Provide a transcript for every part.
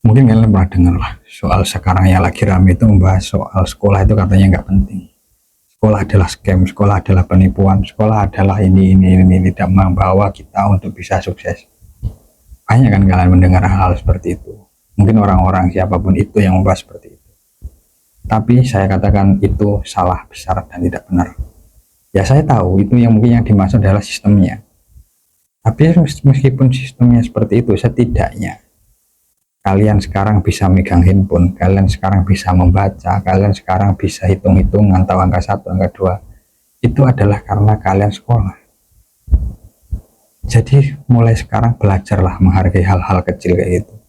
Mungkin kalian pernah dengar lah soal sekarang yang lagi rame itu membahas soal sekolah itu katanya nggak penting. Sekolah adalah scam, sekolah adalah penipuan, sekolah adalah ini tidak membawa kita untuk bisa sukses. Banyak kan kalian mendengar hal-hal seperti itu. Mungkin orang-orang siapapun itu yang membahas seperti itu. Tapi saya katakan itu salah besar dan tidak benar. Ya saya tahu itu yang mungkin yang dimaksud adalah sistemnya. Tapi meskipun sistemnya seperti itu, setidaknya kalian sekarang bisa megang handphone, kalian sekarang bisa membaca, kalian sekarang bisa hitung-hitungan, tahu angka 1, angka 2. Itu adalah karena kalian sekolah. Jadi mulai sekarang belajarlah menghargai hal-hal kecil kayak gitu.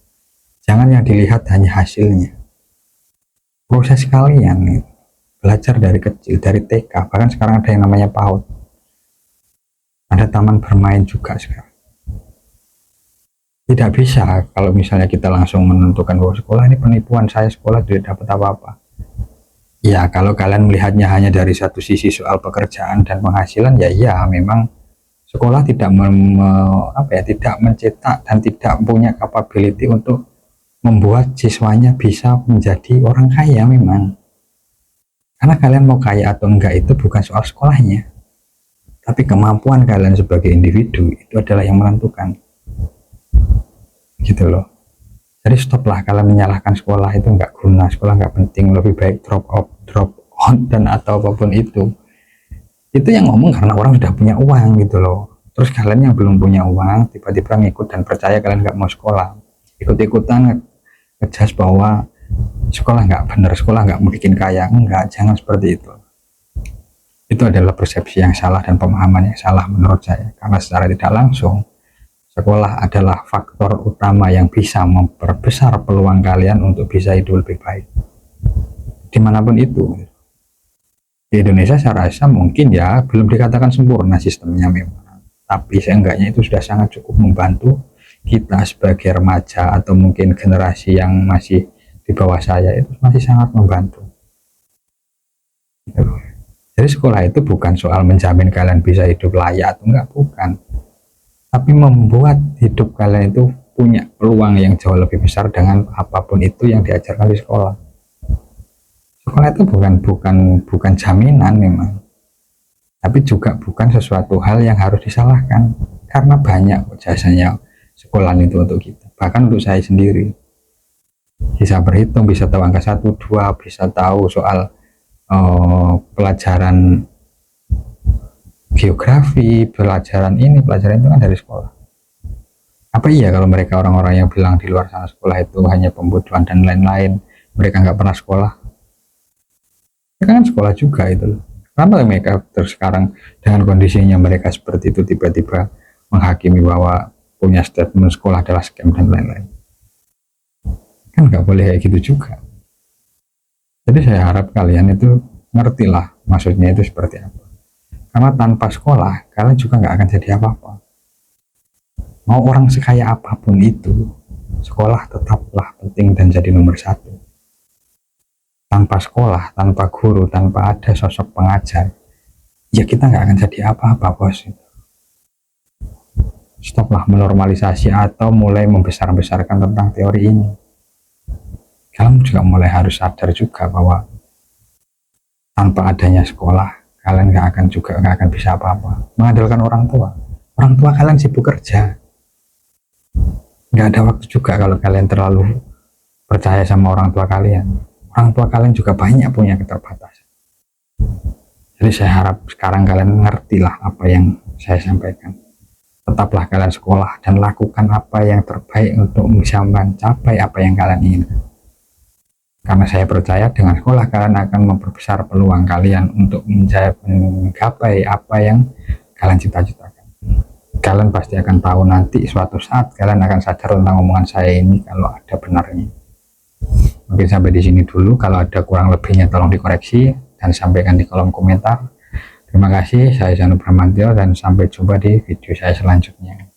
Jangan yang dilihat hanya hasilnya. Proses kalian nih, belajar dari kecil, dari TK, bahkan sekarang ada yang namanya PAUD. Ada taman bermain juga sekarang. Tidak bisa kalau misalnya kita langsung menentukan bahwa sekolah ini penipuan, saya sekolah tidak dapat apa-apa. Ya kalau kalian melihatnya hanya dari satu sisi soal pekerjaan dan penghasilan, ya memang sekolah tidak tidak mencetak dan tidak punya capability untuk membuat siswanya bisa menjadi orang kaya memang. Karena kalian mau kaya atau enggak itu bukan soal sekolahnya, tapi kemampuan kalian sebagai individu itu adalah yang menentukan. Gitu loh. Jadi stoplah kalian menyalahkan sekolah itu nggak guna, sekolah nggak penting, lebih baik drop out dan atau apapun itu yang ngomong karena orang sudah punya uang gitu loh. Terus kalian yang belum punya uang tiba-tiba ngikut dan percaya kalian nggak mau sekolah, ikut-ikutan ngejas bahwa sekolah nggak bener, sekolah nggak mau bikin kaya. Enggak, jangan seperti itu. Itu adalah persepsi yang salah dan pemahaman yang salah menurut saya, karena secara tidak langsung sekolah adalah faktor utama yang bisa memperbesar peluang kalian untuk bisa hidup lebih baik dimanapun itu. Di Indonesia saya rasa mungkin ya belum dikatakan sempurna sistemnya memang, tapi seenggaknya itu sudah sangat cukup membantu kita sebagai remaja atau mungkin generasi yang masih di bawah saya, itu masih sangat membantu. Jadi sekolah itu bukan soal menjamin kalian bisa hidup layak atau enggak, bukan, tapi membuat hidup kalian itu punya peluang yang jauh lebih besar dengan apapun itu yang diajarkan di sekolah. Sekolah itu bukan jaminan memang, tapi juga bukan sesuatu hal yang harus disalahkan, karena banyak jasanya sekolah itu untuk kita. Bahkan untuk saya sendiri, bisa berhitung, bisa tahu angka 1, 2, bisa tahu soal pelajaran geografi, pelajaran ini, pelajaran itu kan dari sekolah. Apa iya kalau mereka orang-orang yang bilang di luar sana sekolah itu hanya pembodohan dan lain-lain, mereka nggak pernah sekolah? Mereka kan sekolah juga itu. Kenapa mereka terus sekarang dengan kondisinya mereka seperti itu tiba-tiba menghakimi bahwa punya statement sekolah adalah scam dan lain-lain? Kan nggak boleh kayak gitu juga. Jadi saya harap kalian itu ngertilah maksudnya itu seperti apa. Karena tanpa sekolah, kalian juga nggak akan jadi apa-apa. Mau orang sekaya apapun itu, sekolah tetaplah penting dan jadi nomor 1. Tanpa sekolah, tanpa guru, tanpa ada sosok pengajar, ya kita nggak akan jadi apa-apa, bos. Stoplah menormalisasi atau mulai membesar-besarkan tentang teori ini. Kalian juga mulai harus sadar juga bahwa tanpa adanya sekolah, kalian nggak akan bisa apa-apa. Mengandalkan orang tua kalian sibuk kerja, nggak ada waktu juga kalau kalian terlalu percaya sama orang tua kalian. Orang tua kalian juga banyak punya keterbatasan. Jadi saya harap sekarang kalian ngertilah apa yang saya sampaikan. Tetaplah kalian sekolah dan lakukan apa yang terbaik untuk bisa mencapai apa yang kalian inginkan. Karena saya percaya dengan sekolah kalian akan memperbesar peluang kalian untuk menggapai apa yang kalian cita-citakan. Kalian pasti akan tahu nanti suatu saat kalian akan sadar tentang omongan saya ini kalau ada benarnya. Mungkin sampai di sini dulu, kalau ada kurang lebihnya tolong dikoreksi dan sampaikan di kolom komentar. Terima kasih, saya Zanu Bramantyo dan sampai jumpa di video saya selanjutnya.